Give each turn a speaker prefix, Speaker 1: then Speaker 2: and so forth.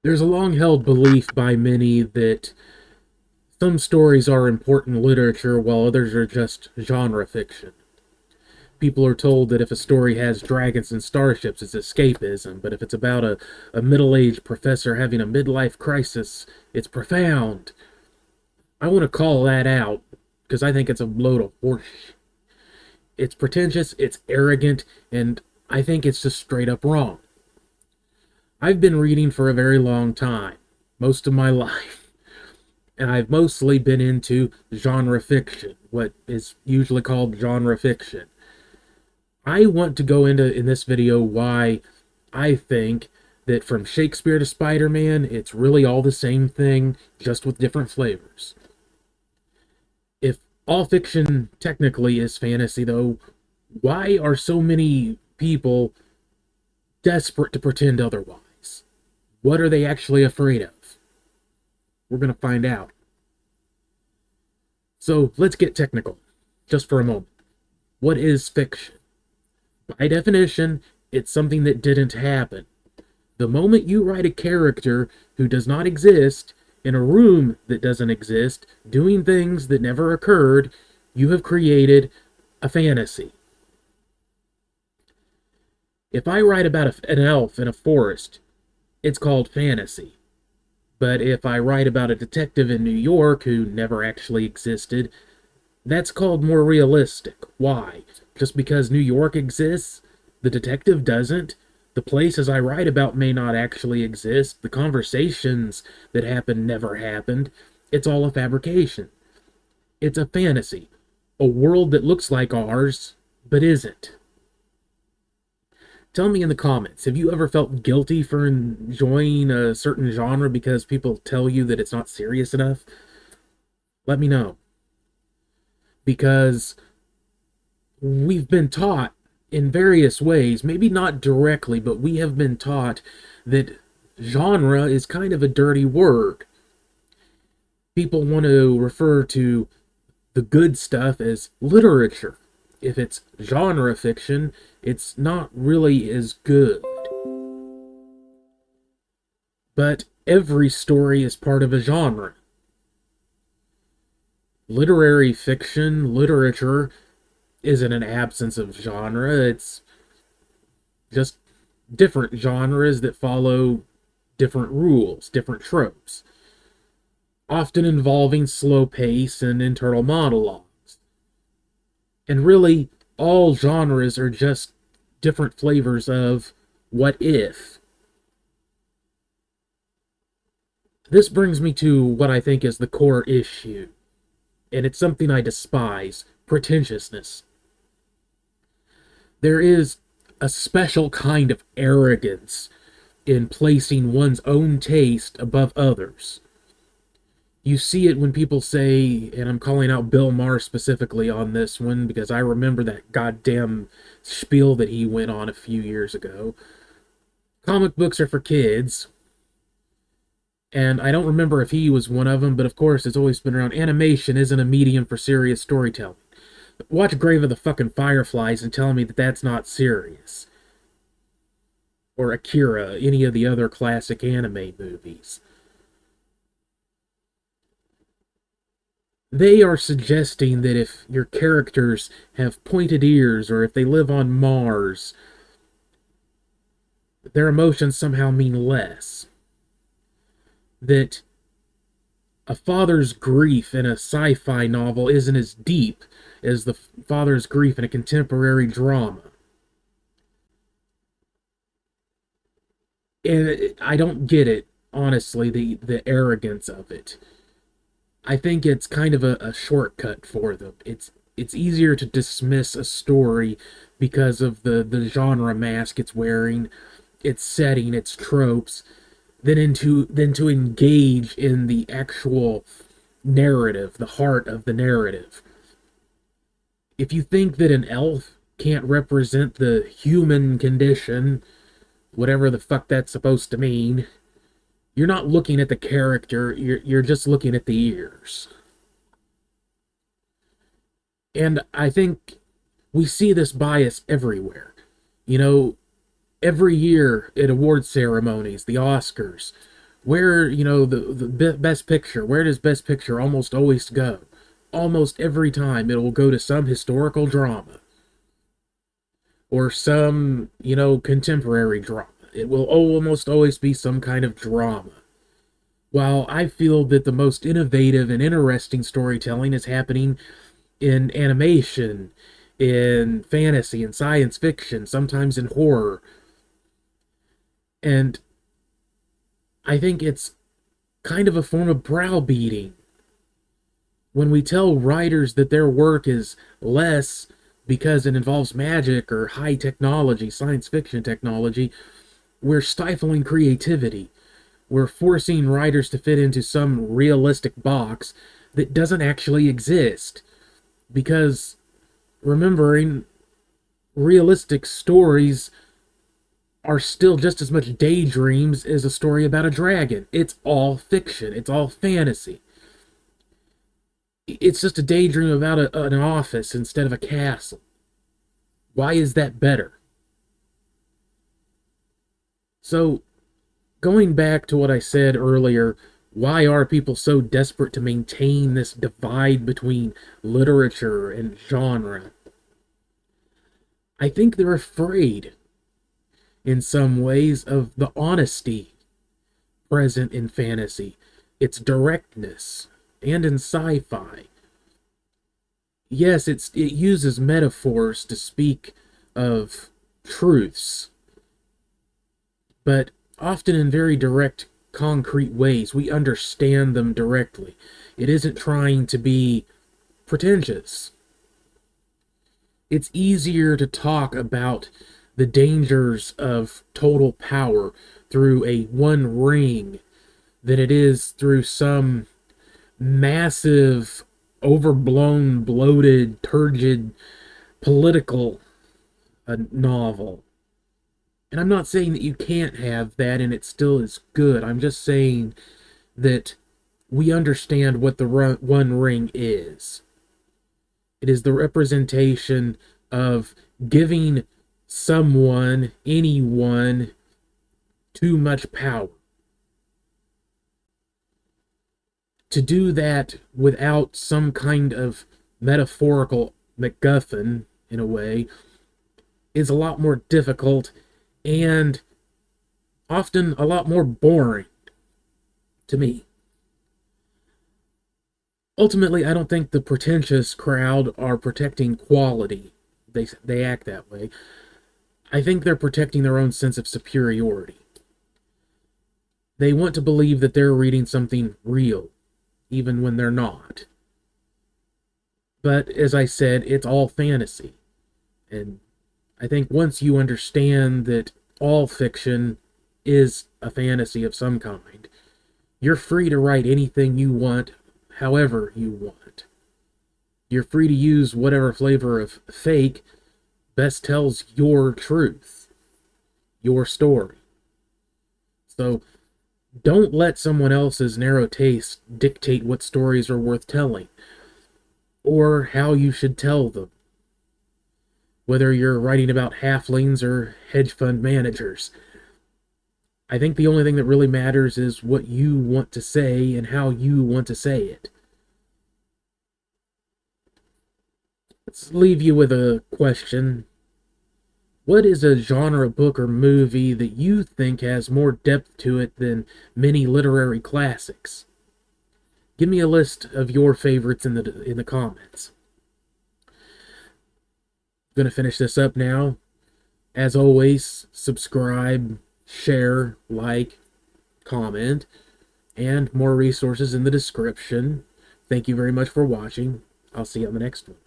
Speaker 1: There's a long-held belief by many that some stories are important literature while others are just genre fiction. People are told that if a story has dragons and starships, it's escapism, but if it's about a middle-aged professor having a midlife crisis, it's profound. I want to call that out because I think it's a load of horseshit. It's pretentious, it's arrogant, and I think it's just straight up wrong. I've been reading for a very long time, most of my life, and I've mostly been into genre fiction, what is usually called genre fiction. I want to go into in this video why I think that from Shakespeare to Spider-Man, it's really all the same thing, just with different flavors. If all fiction technically is fantasy, though, why are so many people desperate to pretend otherwise? What are they actually afraid of? We're going to find out. So let's get technical, just for a moment. What is fiction? By definition, it's something that didn't happen. The moment you write a character who does not exist, in a room that doesn't exist, doing things that never occurred, you have created a fantasy. If I write about an elf in a forest, it's called fantasy. But if I write about a detective in New York who never actually existed, that's called more realistic. Why? Just because New York exists, the detective doesn't. The places I write about may not actually exist. The conversations that happened never happened. It's all a fabrication. It's a fantasy. A world that looks like ours, but isn't. Tell me in the comments, have you ever felt guilty for enjoying a certain genre because people tell you that it's not serious enough? Let me know. Because we've been taught in various ways, maybe not directly, but we have been taught that genre is kind of a dirty word. People want to refer to the good stuff as literature. If it's genre fiction, it's not really as good. But every story is part of a genre. Literary fiction, literature, isn't an absence of genre. It's just different genres that follow different rules, different tropes, often involving slow pace and internal monologues. And really, all genres are just different flavors of what if. This brings me to what I think is the core issue, and it's something I despise: pretentiousness. There is a special kind of arrogance in placing one's own taste above others. You see it when people say, and I'm calling out Bill Maher specifically on this one because I remember that goddamn spiel that he went on a few years ago. Comic books are for kids, and I don't remember if he was one of them, but of course it's always been around. Animation isn't a medium for serious storytelling. Watch Grave of the fucking Fireflies and tell me that that's not serious. Or Akira, any of the other classic anime movies. They are suggesting that if your characters have pointed ears or if they live on Mars, their emotions somehow mean less. That a father's grief in a sci-fi novel isn't as deep as the father's grief in a contemporary drama. And I don't get it, honestly, the arrogance of it. I think it's kind of a shortcut for them. It's easier to dismiss a story because of the genre mask it's wearing, its setting, its tropes, than to engage in the actual narrative, the heart of the narrative. If you think that an elf can't represent the human condition, whatever the fuck that's supposed to mean, you're not looking at the character, you're just looking at the ears. And I think we see this bias everywhere. You know, every year at award ceremonies, the Oscars, Where, the best picture, where does best picture almost always go? Almost every time it will go to some historical drama or some, contemporary drama. It will almost always be some kind of drama. While I feel that the most innovative and interesting storytelling is happening in animation, in fantasy and science fiction, sometimes in horror. And I think it's kind of a form of browbeating when we tell writers that their work is less because it involves magic or high technology, science fiction technology. We're stifling creativity. We're forcing writers to fit into some realistic box that doesn't actually exist. Because remembering, realistic stories are still just as much daydreams as a story about a dragon. It's all fiction. It's all fantasy. It's just a daydream about an office instead of a castle. Why is that better? So, going back to what I said earlier, why are people so desperate to maintain this divide between literature and genre? I think they're afraid, in some ways, of the honesty present in fantasy, its directness, and in sci-fi. Yes, it uses metaphors to speak of truths, but often in very direct, concrete ways. We understand them directly. It isn't trying to be pretentious. It's easier to talk about the dangers of total power through a one ring than it is through some massive, overblown, bloated, turgid political novel. And I'm not saying that you can't have that and it still is good. I'm just saying that we understand what the One Ring is. It is the representation of giving someone, anyone, too much power. To do that without some kind of metaphorical MacGuffin, in a way, is a lot more difficult and often a lot more boring to me. Ultimately, I don't think the pretentious crowd are protecting quality. They act that way. I think they're protecting their own sense of superiority. They want to believe that they're reading something real, even when they're not. But as I said, it's all fantasy. And I think once you understand that all fiction is a fantasy of some kind, you're free to write anything you want, however you want. You're free to use whatever flavor of fake best tells your truth, your story. So don't let someone else's narrow taste dictate what stories are worth telling, or how you should tell them. Whether you're writing about halflings or hedge fund managers. I think the only thing that really matters is what you want to say and how you want to say it. Let's leave you with a question. What is a genre book or movie that you think has more depth to it than many literary classics? Give me a list of your favorites in the comments. I'm going to finish this up now. As always, subscribe, share, like, comment, and more resources in the description. Thank you very much for watching. I'll see you on the next one.